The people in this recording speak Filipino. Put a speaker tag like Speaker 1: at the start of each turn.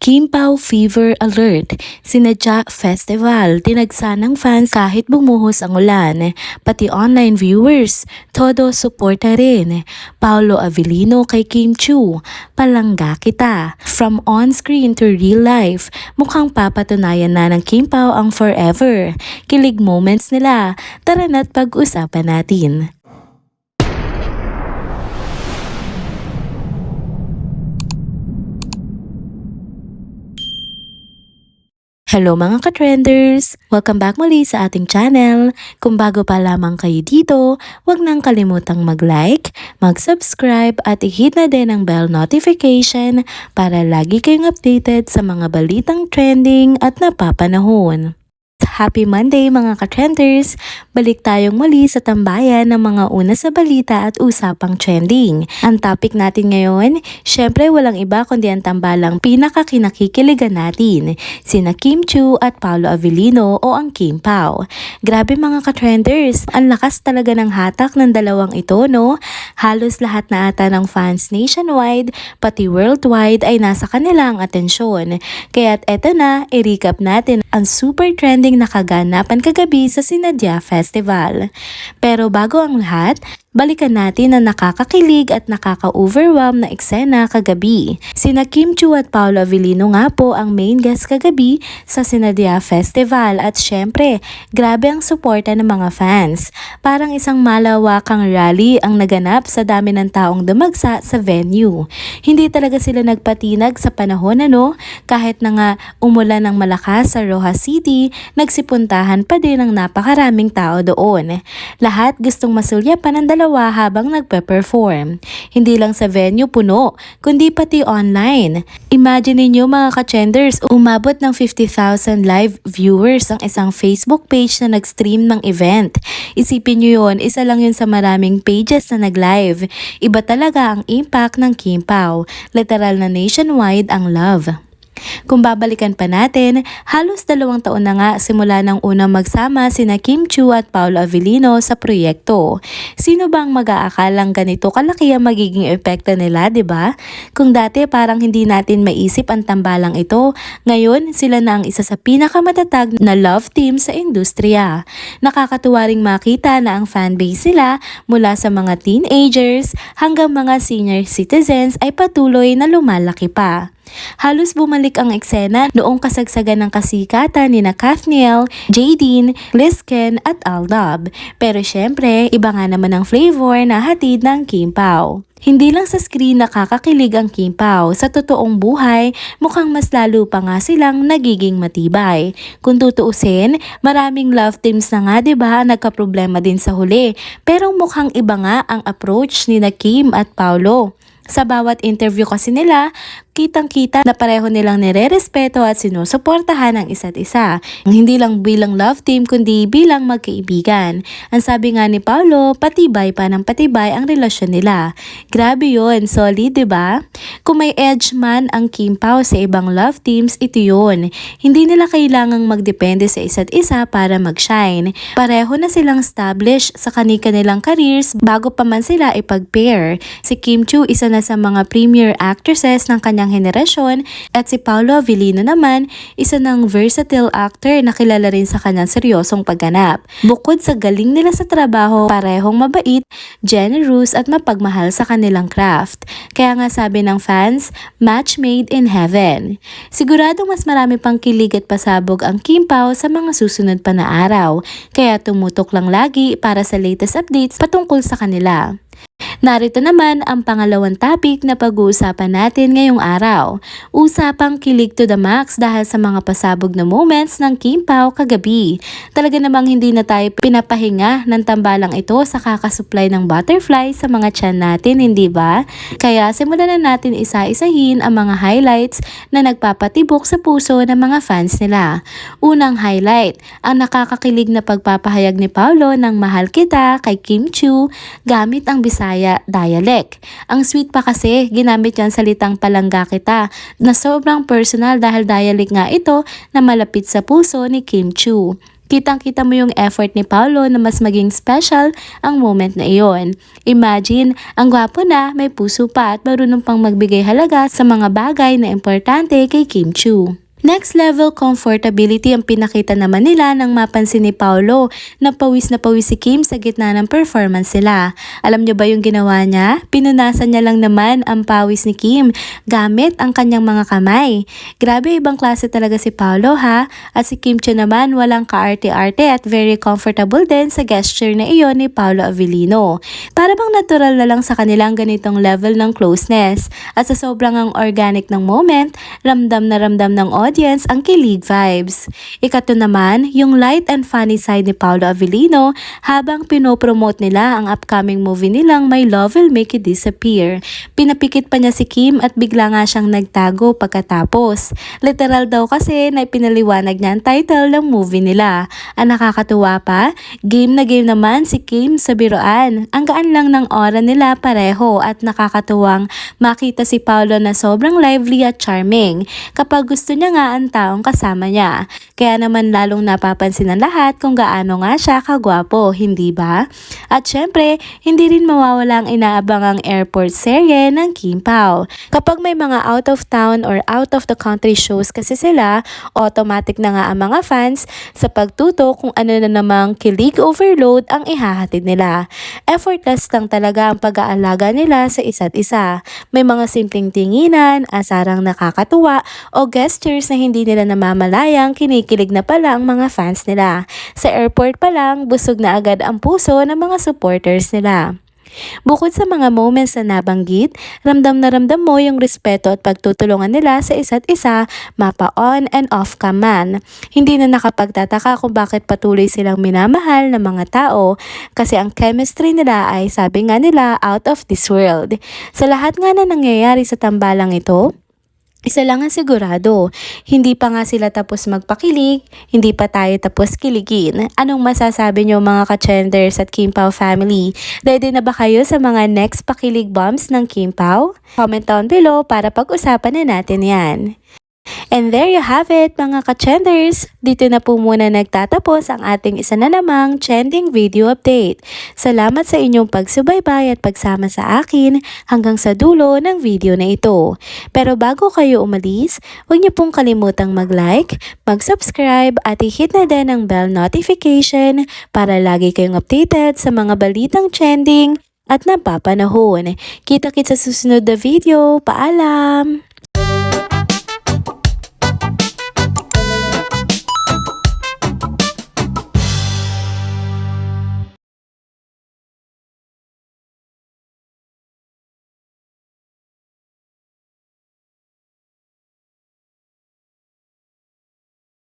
Speaker 1: Kim Pao Fever Alert, Sinadya Festival, tinagsa ng fans kahit bumuhos ang ulan, pati online viewers, todo suporta rin. Paolo Avellino kay Kim Chiu, palangga kita. From on-screen to real life, mukhang papatunayan na ng Kim Pao ang forever. Kilig moments nila, tara na't pag-usapan natin. Hello mga ka-trenders! Welcome back muli sa ating channel. Kung bago pa lamang kayo dito, huwag nang kalimutang mag-like, mag-subscribe at i-hit na din ang bell notification para lagi kayong updated sa mga balitang trending at napapanahon. Happy Monday mga ka-trenders! Balik tayong muli sa tambayan ng mga una sa balita at usapang trending. Ang topic natin ngayon, syempre walang iba kundi ang tambalang pinakakinakikiligan natin, sina Kim Chiu at Paolo Avellino o ang Kim Pao. Grabe mga ka-trenders, ang lakas talaga ng hatak ng dalawang ito, no? Halos lahat na ata ng fans nationwide, pati worldwide ay nasa kanila ang atensyon. Kaya't eto na, i-recap natin ang super trending na kaganapan kagabi sa Sinadya Festival. Pero bago ang lahat, balikan natin ang nakakakilig at nakaka-overwhelm na eksena kagabi. Sina Kim Chiu at Paolo Avellino nga po ang main guest kagabi sa Sinadya Festival at syempre, grabe ang suporta ng mga fans. Parang isang malawakang rally ang naganap sa dami ng taong dumagsa sa venue. Hindi talaga sila nagpatinag sa panahon kahit na nga umulan ng malakas sa Rojas City, nagsipuntahan pa din ang napakaraming tao doon. Lahat gustong masulyapan ng dalawa habang nagpe-perform. Hindi lang sa venue puno, kundi pati online. Imagine niyo mga ka-trenders, umabot ng 50,000 live viewers ang isang Facebook page na nag-stream ng event. Isipin niyo yon, isa lang yun sa maraming pages na nag-live. Iba talaga ang impact ng Kim Pao. Literal na nationwide ang love. Kung babalikan pa natin, halos 2 taon na nga simula ng unang magsama sina Kim Chiu at Paolo Avellino sa proyekto. Sino bang mag-aakalang ganito kalaki ang magiging epekto nila, 'di ba? Kung dati parang hindi natin maisip ang tambalang ito, ngayon sila na ang isa sa pinakamatatag na love team sa industriya. Nakakatuwa ring makita na ang fanbase nila mula sa mga teenagers hanggang mga senior citizens ay patuloy na lumalaki pa. Halos bumalik ang eksena noong kasagsagan ng kasikatan ni Kathniel, Jadine, Lisken at Aldab. Pero syempre, iba nga naman ang flavor na hatid ng Kim Pao. Hindi lang sa screen nakakakilig ang Kim Pao, sa totoong buhay, mukhang mas lalo pa nga silang nagiging matibay. Kung tutuusin, maraming love teams na nga 'di ba, nagkaproblema din sa huli. Pero mukhang iba nga ang approach ni Kim at Paolo. Sa bawat interview kasi nila, kitang-kita na pareho nilang nire-respeto at sinusuportahan ang isa't isa. Hindi lang bilang love team kundi bilang magkaibigan. Ang sabi nga ni Paolo, patibay pa ng patibay ang relasyon nila. Grabe yun, solid 'di ba? Kung may edge man ang Kim Pao sa ibang love teams, ito yun. Hindi nila kailangang magdepende sa isa't isa para mag-shine. Pareho na silang established sa kanilang careers bago pa man sila ipag-pair. Si Kim Chiu isa na sa mga premier actresses ng kanyang henerasyon at si Paolo Avellino naman isa ng versatile actor na kilala rin sa kanyang seryosong pagganap. Bukod sa galing nila sa trabaho, parehong mabait, generous at mapagmahal sa kanilang craft. Kaya nga sabi ng fans, match made in heaven. Siguradong mas marami pang kilig at pasabog ang Kim Pao sa mga susunod pa na araw. Kaya tumutok lang lagi para sa latest updates patungkol sa kanila. Narito naman ang pangalawang topic na pag-uusapan natin ngayong araw. Usapang kilig to the max dahil sa mga pasabog na moments ng Kim Pao kagabi. Talaga namang hindi na tayo pinapahinga ng tambalang ito sa kakasupply ng butterfly sa mga tiyan natin, hindi ba? Kaya simulan na natin isa-isahin ang mga highlights na nagpapatibok sa puso ng mga fans nila. Unang highlight, ang nakakakilig na pagpapahayag ni Paolo ng mahal kita kay Kim Chiu gamit ang Bisaya dialect. Ang sweet pa kasi, ginamit yan salitang palangga kita na sobrang personal dahil dialect nga ito na malapit sa puso ni Kim Chiu. Kitang-kita mo yung effort ni Paolo na mas maging special ang moment na iyon. Imagine, ang gwapo na, may puso pa at marunong pang magbigay halaga sa mga bagay na importante kay Kim Chiu. Next level comfortability ang pinakita naman nila nang mapansin ni Paolo na pawis si Kim sa gitna ng performance nila. Alam niyo ba yung ginawa niya? Pinunasan niya lang naman ang pawis ni Kim gamit ang kanyang mga kamay. Grabe, ibang klase talaga si Paolo ha. At si Kim Chiu naman walang kaarte-arte at very comfortable din sa gesture na iyon ni Paolo Avellino. Para bang natural na lang sa kanilang ganitong level ng closeness. At sa sobrang ang organic ng moment, ramdam ng audience ang kilig vibes. Ikato naman, yung light and funny side ni Paolo Avellino habang pinopromote nila ang upcoming movie nilang My Love Will Make You Disappear. Pinapikit pa niya si Kim at bigla nga siyang nagtago pagkatapos. Literal daw kasi na ipinaliwanag niya ang title ng movie nila. Ang nakakatuwa pa, game na game naman si Kim sa biroan. Ang gaan lang ng aura nila pareho at nakakatuwang makita si Paolo na sobrang lively at charming kapag gusto niya nga ang taong kasama niya. Kaya naman lalong napapansin ng lahat kung gaano nga siya kagwapo, hindi ba? At syempre, hindi rin mawawala ang inaabangang airport serye ng Kim Pao. Kapag may mga out of town or out of the country shows kasi sila, automatic na nga ang mga fans sa pagtuto kung ano na namang kilig overload ang ihahatid nila. Effortless lang talaga ang pag-aalaga nila sa isa't isa. May mga simpleng tinginan, asarang nakakatuwa o gestures na hindi nila namamalayang kinikilig na pala ang mga fans nila. Sa airport pa lang, busog na agad ang puso ng mga supporters nila. Bukod sa mga moments na nabanggit, ramdam na ramdam mo yung respeto at pagtutulungan nila sa isa't isa, mapa on and off cam man. Hindi na nakapagtataka kung bakit patuloy silang minamahal ng mga tao kasi ang chemistry nila ay sabi nga nila out of this world. Sa lahat nga na nangyayari sa tambalang ito, isa lang ang sigurado, hindi pa nga sila tapos magpakilig, hindi pa tayo tapos kiligin. Anong masasabi nyo mga ka-chenders at Kim Pao family? Ready na ba kayo sa mga next pakilig bombs ng Kim Pao? Comment down below para pag-usapan na natin yan. And there you have it mga ka-chenders. Dito na po muna nagtatapos ang ating isa na namang trending video update. Salamat sa inyong pagsubaybay at pagsama sa akin hanggang sa dulo ng video na ito. Pero bago kayo umalis, huwag niyo pong kalimutang mag-like, mag-subscribe at i-hit na din ang bell notification para lagi kayong updated sa mga balitang trending at napapanahon. Kita-kits sa susunod na video. Paalam!